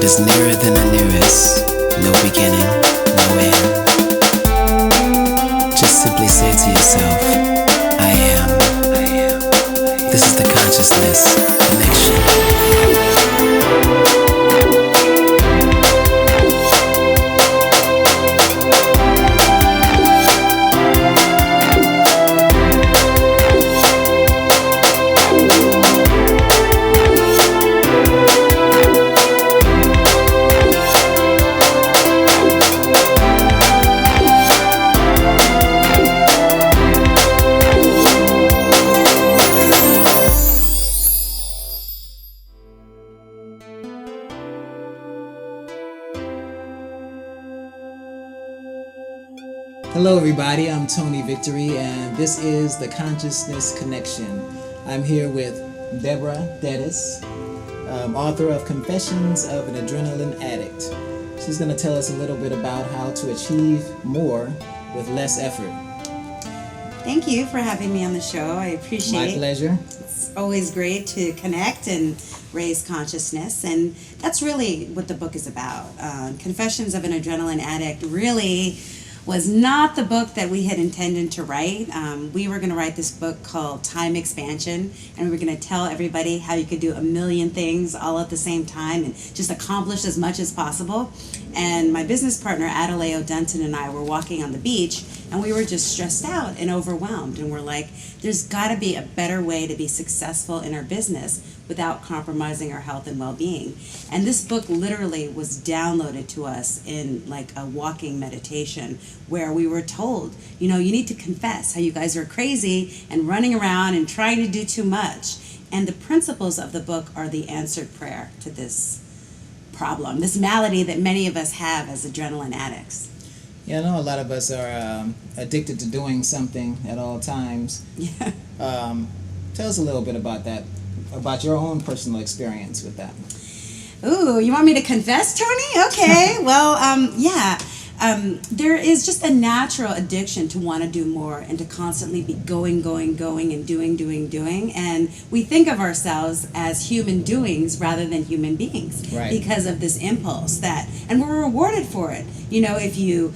is nearer than the nearest. No beginning, no end. Just simply say to yourself, I am. This is the consciousness connection. Hello everybody, I'm Tony Victory and this is the Consciousness Connection. I'm here with Deborah Deras, author of Confessions of an Adrenaline Addict. She's going to tell us a little bit about how to achieve more with less effort. Thank you for having me on the show. I appreciate it. My pleasure. It's always great to connect and raise consciousness, and that's really what the book is about. Confessions of an Adrenaline Addict really was not the book that we had intended to write. We were going to write this book called Time Expansion, and we were going to tell everybody how you could do a million things all at the same time and just accomplish as much as possible. And my business partner, Adelaide Dunton, and I were walking on the beach, and we were just stressed out and overwhelmed. And we're like, there's got to be a better way to be successful in our business without compromising our health and well-being. And this book literally was downloaded to us in like a walking meditation where we were told, you know, you need to confess how you guys are crazy and running around and trying to do too much. And the principles of the book are the answered prayer to this problem, this malady that many of us have as adrenaline addicts. Yeah, I know a lot of us are addicted to doing something at all times. Yeah. Tell us a little bit about that, about your own personal experience with that. Ooh, you want me to confess, Tony? Okay. Well, yeah. There is just a natural addiction to want to do more and to constantly be going and doing. And we think of ourselves as human doings rather than human beings, right, because of this impulse and we're rewarded for it. You know, if you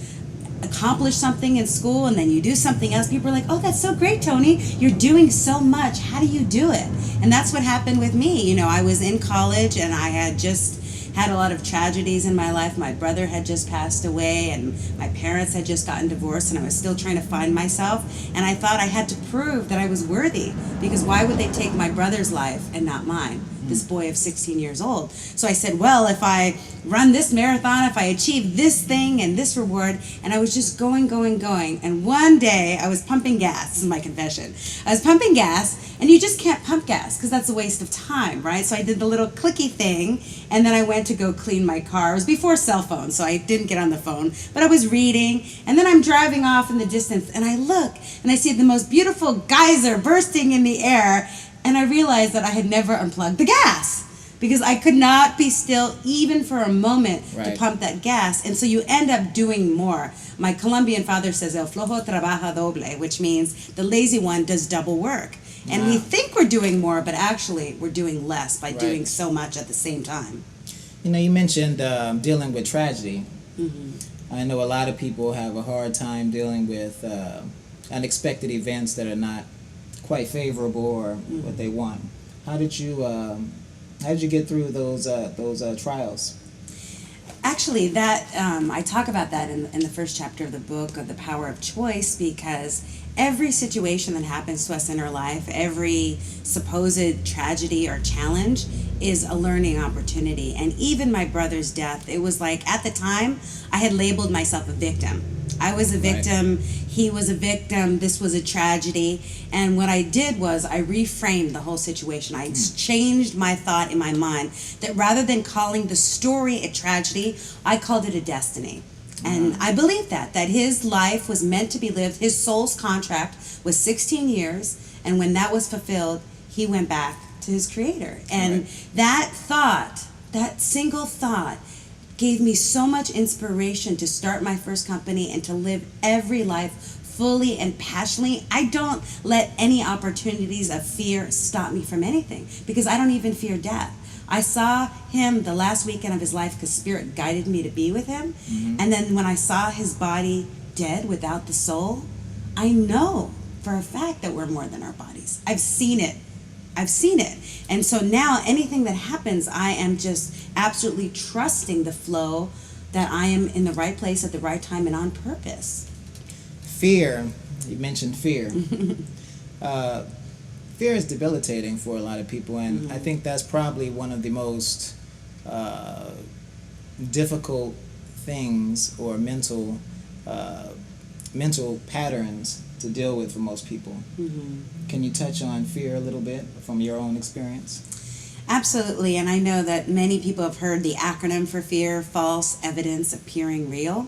accomplish something in school and then you do something else, people are like, oh, that's so great, Tony. You're doing so much. How do you do it? And that's what happened with me. You know, I was in college and I had just had a lot of tragedies in my life. My brother had just passed away and my parents had just gotten divorced, and I was still trying to find myself. And I thought I had to prove that I was worthy, because why would they take my brother's life and not mine? This boy of 16 years old. So I said, well, if I run this marathon, if I achieve this thing and this reward, and I was just going. And one day I was pumping gas. This is my confession. I was pumping gas, and you just can't pump gas because that's a waste of time, right? So I did the little clicky thing, and then I went to go clean my car. It was before cell phone, so I didn't get on the phone, but I was reading, and then I'm driving off in the distance, and I look, and I see the most beautiful geyser bursting in the air, and I realized that I had never unplugged the gas because I could not be still even for a moment to pump that gas. And so you end up doing more. My Colombian father says, el flojo trabaja doble, which means the lazy one does double work. And we think we're doing more, but actually we're doing less by doing so much at the same time. You know, you mentioned dealing with tragedy. Mm-hmm. I know a lot of people have a hard time dealing with unexpected events that are not quite favorable or what they want. How did you get through those trials? Actually, that I talk about that in the first chapter of the book, of The Power of Choice, because every situation that happens to us in our life, every supposed tragedy or challenge is a learning opportunity. And even my brother's death, it was like at the time I had labeled myself a victim. I was a victim, he was a victim, this was a tragedy. And what I did was I reframed the whole situation. I changed my thought in my mind that rather than calling the story a tragedy, I called it a destiny. And I believe that his life was meant to be lived. His soul's contract was 16 years, and when that was fulfilled, he went back to his creator. And that thought, that single thought, gave me so much inspiration to start my first company and to live every life fully and passionately. I don't let any opportunities of fear stop me from anything, because I don't even fear death. I saw him the last weekend of his life because Spirit guided me to be with him. And then when I saw his body dead without the soul, I know for a fact that we're more than our bodies. I've seen it. And so now anything that happens, I am just absolutely trusting the flow that I am in the right place at the right time and on purpose. Fear, you mentioned fear. Fear is debilitating for a lot of people, and I think that's probably one of the most difficult things or mental patterns to deal with for most people. Can you touch on fear a little bit from your own experience? Absolutely, and I know that many people have heard the acronym for fear, false evidence appearing real.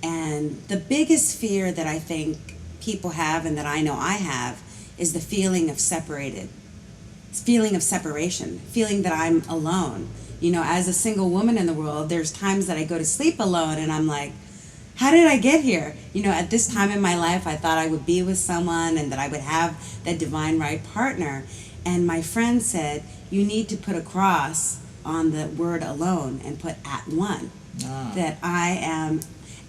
And the biggest fear that I think people have, and that I know I have, is the feeling of separation, feeling that I'm alone. You know, as a single woman in the world, there's times that I go to sleep alone and I'm like, how did I get here? You know, at this time in my life, I thought I would be with someone and that I would have that divine right partner. And my friend said, you need to put a cross on the word alone and put at one. That I am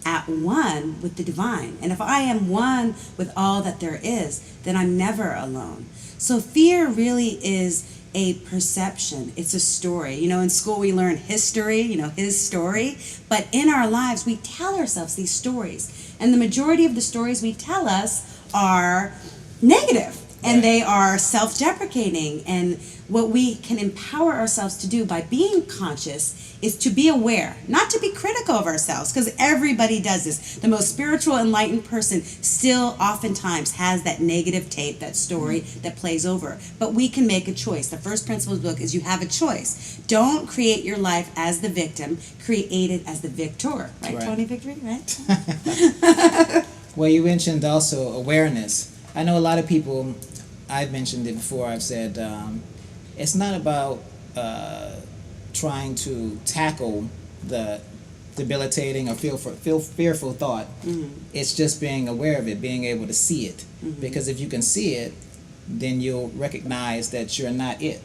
at one with the divine. And if I am one with all that there is, then I'm never alone. So fear really is a perception. It's a story. You know, in school we learn history, you know, his story. But in our lives, we tell ourselves these stories. And the majority of the stories we tell us are negative. And they are self-deprecating. And what we can empower ourselves to do by being conscious is to be aware, not to be critical of ourselves, because everybody does this. The most spiritual, enlightened person still oftentimes has that negative tape, that story that plays over. But we can make a choice. The first principles book is you have a choice. Don't create your life as the victim, create it as the victor. Right. Tony Victory, right? Well, you mentioned also awareness. I know a lot of people, I've mentioned it before, I've said it's not about trying to tackle the debilitating or fearful thought. It's just being aware of it, being able to see it. Because if you can see it, then you'll recognize that you're not it.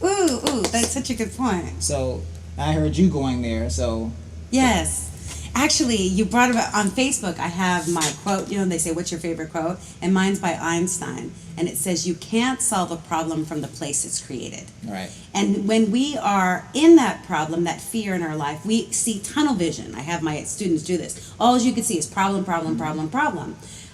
Ooh, that's such a good point. So I heard you going there, so... Yes. Actually, you brought about on Facebook, I have my quote, you know, they say, what's your favorite quote? And mine's by Einstein. And it says, you can't solve a problem from the place it's created. Right. And when we are in that problem, that fear in our life, we see tunnel vision. I have my students do this. All you can see is problem.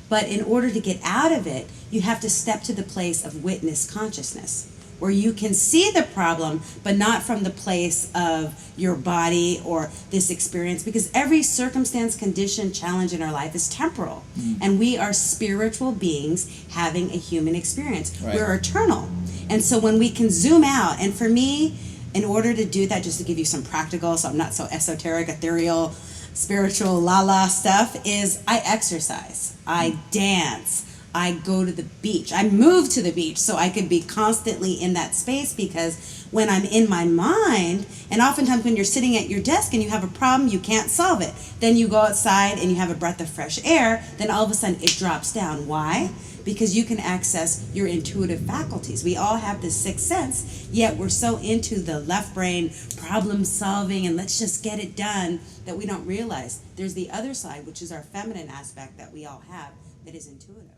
But in order to get out of it, you have to step to the place of witness consciousness, where you can see the problem, but not from the place of your body or this experience, because every circumstance, condition, challenge in our life is temporal. And we are spiritual beings having a human experience. Right. We're eternal. And so when we can zoom out, and for me, in order to do that, just to give you some practical, so I'm not so esoteric, ethereal, spiritual, la stuff, is I exercise, I dance, I go to the beach. I move to the beach so I could be constantly in that space, because when I'm in my mind, and oftentimes when you're sitting at your desk and you have a problem, you can't solve it. Then you go outside and you have a breath of fresh air, then all of a sudden it drops down. Why? Because you can access your intuitive faculties. We all have this sixth sense, yet we're so into the left brain problem solving and let's just get it done that we don't realize there's the other side, which is our feminine aspect that we all have, that is intuitive.